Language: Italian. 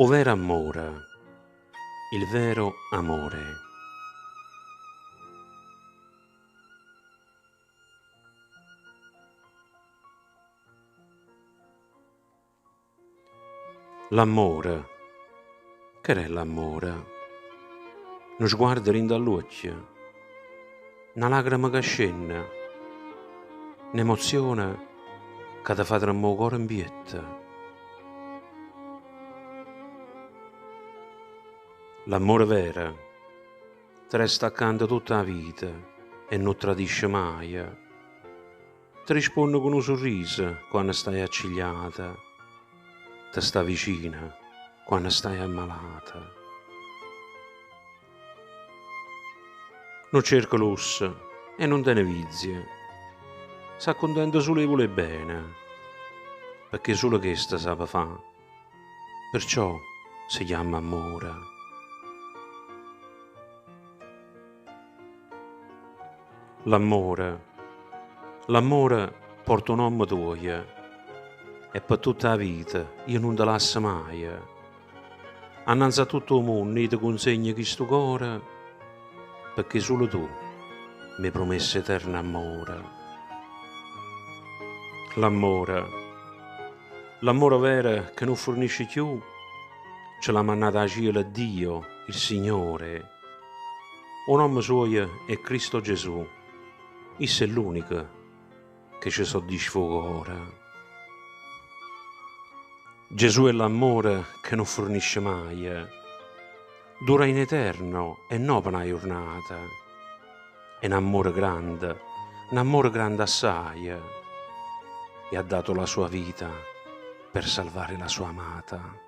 O vero amore, il vero amore. L'amore, che è l'amore? Uno sguardo rindo all'occhio, una lacrima che scende, un'emozione che ti fa tremare il cuore in pietta. L'amore vero ti resta accanto tutta la vita e non tradisce mai. Ti risponde con un sorriso quando stai accigliata, ti sta vicina quando stai ammalata. Non cerca lusso e non te ne vizie, si accontenta solo di voler bene, perché solo questo sa fa, perciò si chiama amore. L'amore, l'amore porta un nome tuo e per tutta la vita io non te lascio mai. Annanzi a tutto il mondo io ti consegno questo cuore perché solo tu mi promesso eterno amore. L'amore, l'amore vero che non fornisce più, ce l'ha mandato a cielo Dio, il Signore. Un nome suo è Cristo Gesù. Esso è l'unico che ci soddisfa il cuore. Gesù è l'amore che non fornisce mai, dura in eterno e non per una giornata. È un amore grande assai, e ha dato la sua vita per salvare la sua amata.